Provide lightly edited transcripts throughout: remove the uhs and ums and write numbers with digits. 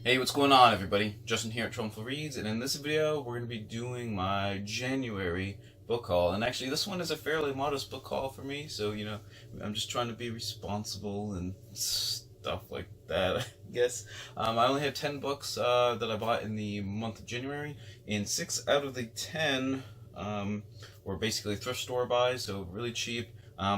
Hey, what's going on, everybody? Justin here at Trumful Reads, and in this video, we're going to be doing my January book haul. And actually, this one is a fairly modest book haul for me, so, I'm just trying to be responsible and stuff like that, I guess. I only have 10 books that I bought in the month of January, and 6 out of the 10 were basically thrift store buys, so really cheap.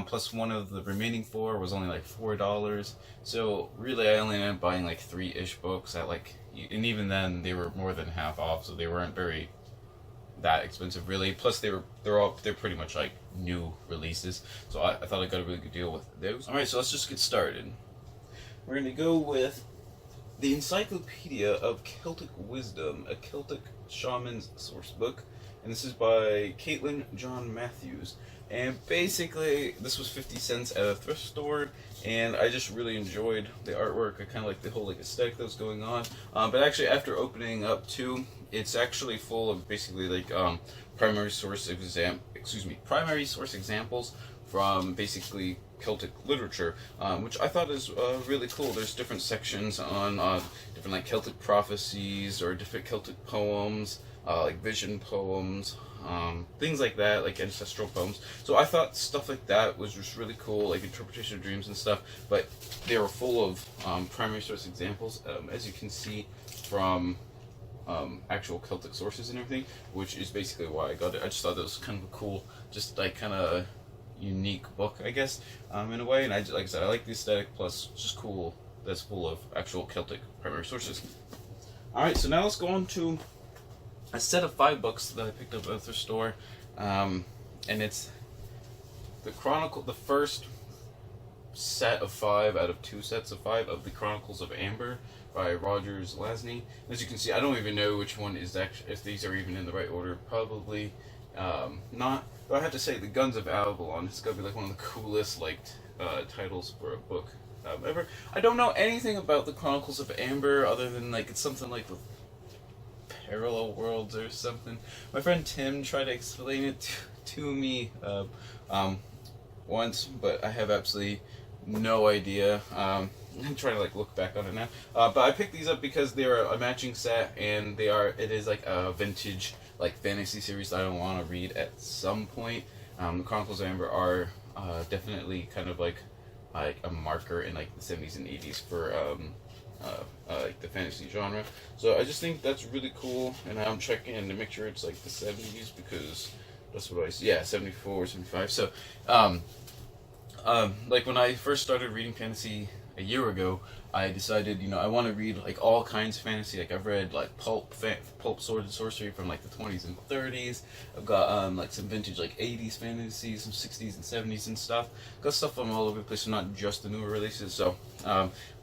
Plus one of the remaining 4 was only like $4. So really I only ended up buying like 3-ish books at like, and even then they were more than half off, so they weren't very that expensive really. Plus they're pretty much like new releases. So I thought I got a really good deal with those. Alright, so let's just get started. We're gonna go with the Encyclopedia of Celtic Wisdom, a Celtic Shaman's Source Book. And this is by Caitlin John Matthews. And basically, this was 50 cents at a thrift store, and I just really enjoyed the artwork. I kind of like the whole aesthetic that was going on. But actually, after opening up too, it's actually full of basically primary source examples from basically Celtic literature, which I thought is really cool. There's different sections on different like Celtic prophecies or different Celtic poems, like vision poems, things like that, like ancestral poems. So I thought stuff like that was just really cool, like interpretation of dreams and stuff. But they were full of primary source examples, as you can see from actual Celtic sources and everything, which is basically why I got it. I just thought that was kind of a cool, just like kind of unique book, I guess, in a way. And like I said, I like the aesthetic. Plus, it's just cool that's full of actual Celtic primary sources. All right, so now let's go on to a set of 5 books that I picked up at the store, and it's the first set of 5 out of 2 sets of 5 of the Chronicles of Amber by Roger Zelazny. As you can see, I don't even know which one is actually, if these are even in the right order. Probably not. But I have to say, the Guns of Avalon. It's gotta be like one of the coolest titles for a book ever. I don't know anything about the Chronicles of Amber other than like it's something like with parallel worlds or something. My friend Tim tried to explain it to me once, but I have absolutely no idea. I'm trying to like look back on it now. But I picked these up because they're a matching set, and it is like a vintage like fantasy series that I want to read at some point. The Chronicles of Amber are definitely kind of like a marker in like the 70s and 80s for like the fantasy genre. So I just think that's really cool, and I'm checking to make sure it's like the 70s because that's what I see. Yeah, 74, 75. So, like when I first started reading fantasy a year ago, I decided, I want to read like all kinds of fantasy. Like I've read like pulp sword and sorcery from like the 20s and 30s. I've got like some vintage like 80s fantasy, some 60s and 70s and stuff. Got stuff from all over the place, so not just the newer releases. So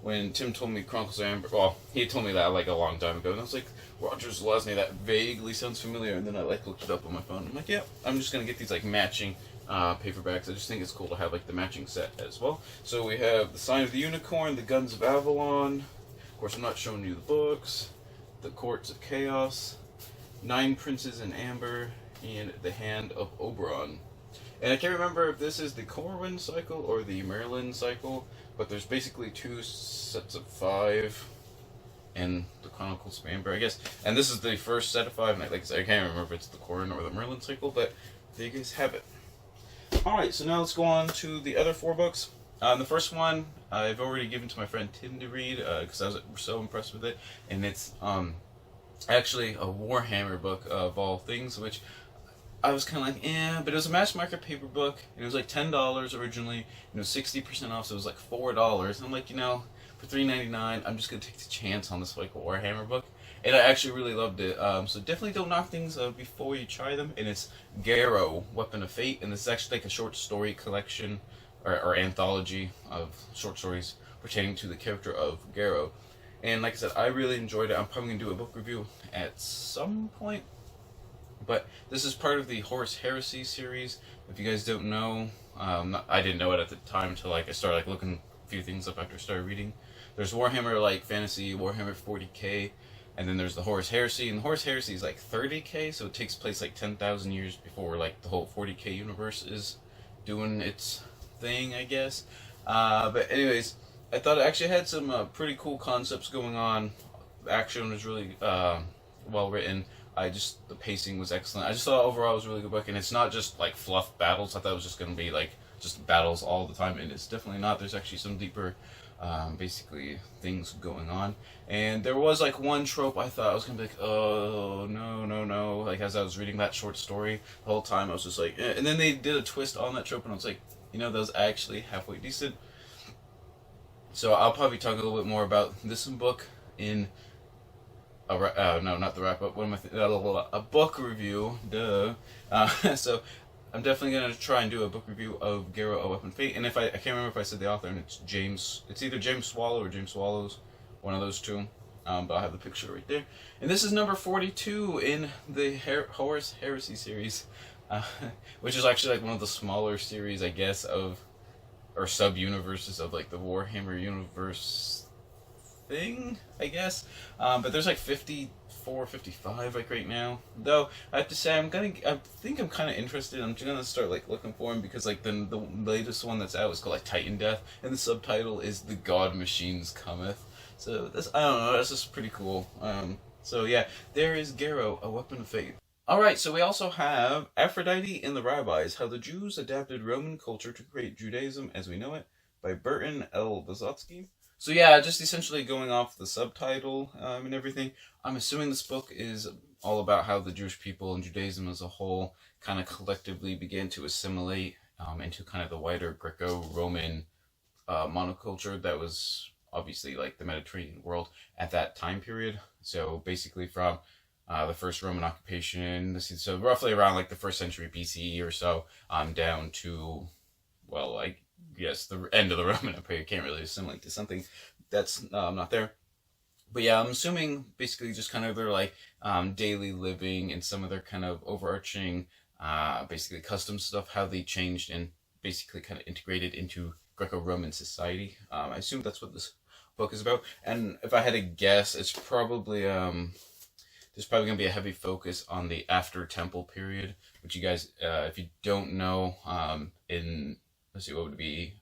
when Tim told me Chronicles of Amber, well, he told me that like a long time ago, and I was like, Roger Zelazny, that vaguely sounds familiar. And then I like looked it up on my phone. I'm like, yeah, I'm just gonna get these like matching paperbacks. I just think it's cool to have like the matching set as well. So we have The Sign of the Unicorn, The Guns of Avalon. Of course, I'm not showing you the books. The Courts of Chaos, 9 Princes in Amber, and The Hand of Oberon. And I can't remember if this is the Corwin cycle or the Merlin cycle, but there's basically 2 sets of 5 in the Chronicles of Amber, I guess. And this is the first set of 5, and like I said, I can't remember if it's the Corwin or the Merlin cycle, but there you guys have it. Alright, so now let's go on to the other 4 books. The first one I've already given to my friend Tim to read because I was so impressed with it, and it's actually a Warhammer book of all things, which I was kind of like, but it was a mass market paper book, and it was like $10 originally, and it was 60% off, so it was like $4. And I'm like, for $3.99, I'm just gonna take the chance on this like Warhammer book, and I actually really loved it. So definitely don't knock things before you try them. And it's Garrow, Weapon of Fate, and it's actually like a short story collection or anthology of short stories pertaining to the character of Garrow. And like I said, I really enjoyed it. I'm probably gonna do a book review at some point. But this is part of the Horus Heresy series. If you guys don't know, I didn't know it at the time until like I started like looking a few things up after I started reading. There's Warhammer like Fantasy, Warhammer 40k, and then there's the Horus Heresy. And the Horus Heresy is like 30k, so it takes place like 10,000 years before like the whole 40k universe is doing its thing, I guess. But anyways, I thought it actually had some pretty cool concepts going on. The action was really well written. The pacing was excellent. I just thought overall it was a really good book, and it's not just like fluff battles. I thought it was just gonna be like just battles all the time, and it's definitely not. There's actually some deeper, basically things going on. And there was like one trope I thought I was gonna be like, oh no no no, like as I was reading that short story the whole time I was just like, eh. And then they did a twist on that trope, and I was like, that was actually halfway decent. So I'll probably talk a little bit more about this book in no, not the wrap up. What am I? A book review. Duh. So I'm definitely gonna try and do a book review of Garrow: A Weapon of Fate. And if I can't remember if I said the author, and it's James. It's either James Swallow or James Swallows, one of those two. But I'll have the picture right there. And this is number 42 in the Horus Heresy series, uh, which is actually like one of the smaller series, I guess, of or sub universes of like the Warhammer universe thing, I guess. But there's like 54, 55 like right now. Though I have to say I think I'm kind of interested. I'm just gonna start like looking for them because like the latest one that's out is called like Titan Death, and the subtitle is The God Machines Cometh. So that's, I don't know, that's just pretty cool. So yeah, there is Garrow: A Weapon of Fate. Alright, so we also have Aphrodite and the Rabbis, How the Jews Adapted Roman Culture to Create Judaism as We Know It, by Burton L. Visotsky. So yeah, just essentially going off the subtitle and everything, I'm assuming this book is all about how the Jewish people and Judaism as a whole kind of collectively began to assimilate into kind of the wider Greco-Roman monoculture that was obviously like the Mediterranean world at that time period. So basically from the first Roman occupation, so roughly around like the first century BCE or so, down to, well, like, yes, the end of the Roman Empire. You can't really assimilate to something that's not there. But yeah, I'm assuming basically just kind of their like daily living and some of their kind of overarching basically custom stuff, how they changed and basically kind of integrated into Greco-Roman society. I assume that's what this book is about. And if I had to guess, it's probably there's probably going to be a heavy focus on the after temple period, which you guys, if you don't know, in, let's see, what would it be,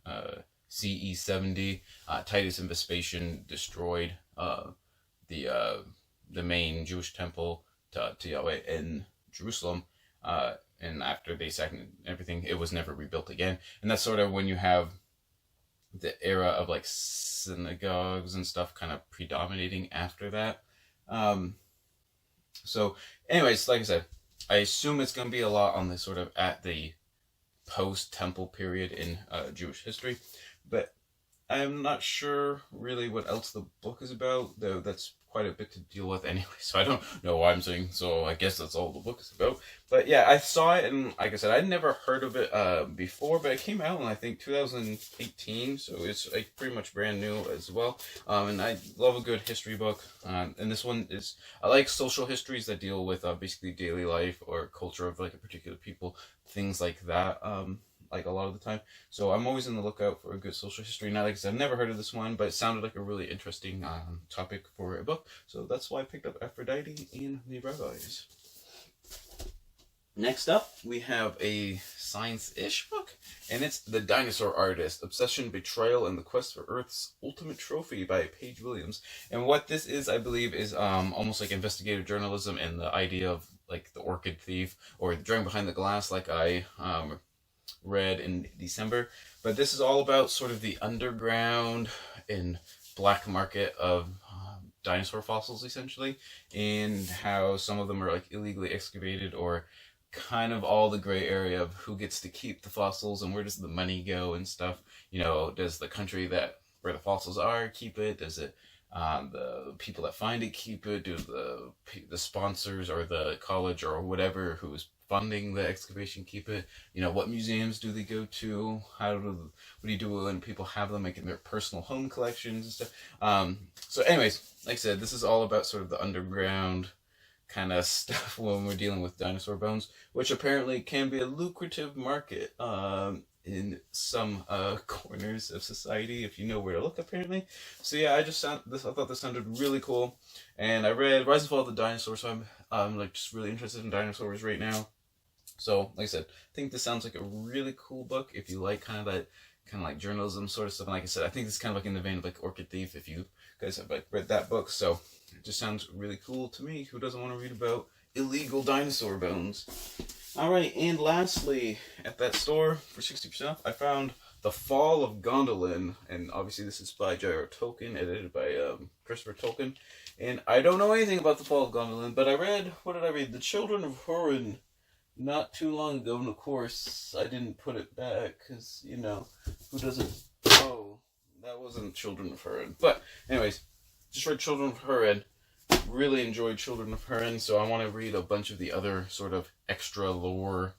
CE 70, Titus and Vespasian destroyed the main Jewish temple to Yahweh in Jerusalem, and after they sacked everything, it was never rebuilt again. And that's sort of when you have the era of like synagogues and stuff kind of predominating after that. So anyways, like I said, I assume it's going to be a lot on the sort of at the post-temple period in Jewish history, but I'm not sure really what else the book is about, though that's quite a bit to deal with anyway, so I don't know why I'm saying, so I guess that's all the book is about. But yeah, I saw it, and like I said, I'd never heard of it before, but it came out in, I think, 2018, so it's like pretty much brand new as well. And I love a good history book, and this one is, I like social histories that deal with basically daily life or culture of like a particular people, things like that. Like a lot of the time. So I'm always on the lookout for a good social history. Now, like I said, I've never heard of this one, but it sounded like a really interesting topic for a book. So that's why I picked up Aphrodite and the Rabbis. Next up, we have a science-ish book, and it's The Dinosaur Artist, Obsession, Betrayal, and the Quest for Earth's Ultimate Trophy by Paige Williams. And what this is, I believe, is almost like investigative journalism and the idea of like the orchid thief or the drawing behind the glass, like I read in December. But this is all about sort of the underground and black market of dinosaur fossils, essentially, and how some of them are like illegally excavated, or kind of all the gray area of who gets to keep the fossils and where does the money go and stuff. You know, does the country that where the fossils are keep it? Does it the people that find it keep it? Do the sponsors or the college or whatever who's funding the excavation keep it? You know, what museums do they go to? What do you do when people have them making their personal home collections and stuff? So anyways, like I said, this is all about sort of the underground kind of stuff when we're dealing with dinosaur bones, which apparently can be a lucrative market in some corners of society if you know where to look, apparently. So yeah, I thought this sounded really cool, and I read Rise and Fall of the Dinosaurs, so I'm like just really interested in dinosaurs right now. So like I said, I think this sounds like a really cool book if you like kind of that kind of like journalism sort of stuff. And like I said, I think this is kind of like in the vein of like Orchid Thief, if you guys have like read that book. So it just sounds really cool to me. Who doesn't want to read about illegal dinosaur bones? All right, and lastly, at that store for 60% off, I found The Fall of Gondolin, and obviously this is by J.R. Tolkien, edited by Christopher Tolkien. And I don't know anything about The Fall of Gondolin, but I read, what did I read? The Children of Hurin not too long ago, and of course I didn't put it back, because, you know, who doesn't, oh, that wasn't Children of Hurin. But anyways, just read Children of Hurin. Really enjoyed Children of Hurin, so I want to read a bunch of the other sort of extra lore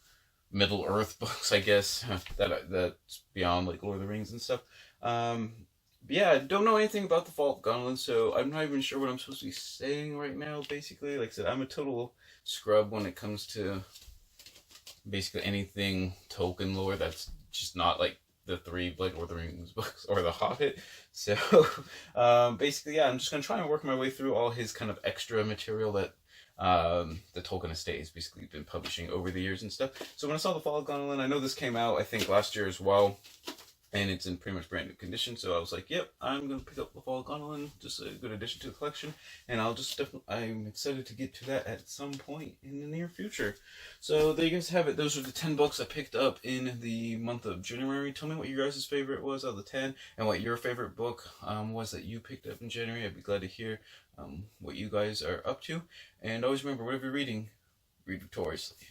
Middle Earth books, I guess, that's beyond like Lord of the Rings and stuff. But yeah, I don't know anything about The Fall of Gondolin, so I'm not even sure what I'm supposed to be saying right now, basically. Like I said, I'm a total scrub when it comes to basically anything Tolkien lore that's just not like the three like Lord of the Rings books or The Hobbit. So basically, yeah, I'm just gonna try and work my way through all his kind of extra material that the Tolkien estate has basically been publishing over the years and stuff. So when I saw The Fall of Gondolin, I know this came out I think last year as well, and it's in pretty much brand new condition. So I was like, yep, I'm gonna pick up The Fall of Gondolin, just a good addition to the collection, and I'm excited to get to that at some point in the near future. So there you guys have it. Those are the 10 books I picked up in the month of January. Tell me what your guys' favorite was out of the 10, and what your favorite book was that you picked up in January. I'd be glad to hear what you guys are up to. And always remember, whatever you're reading, read victoriously.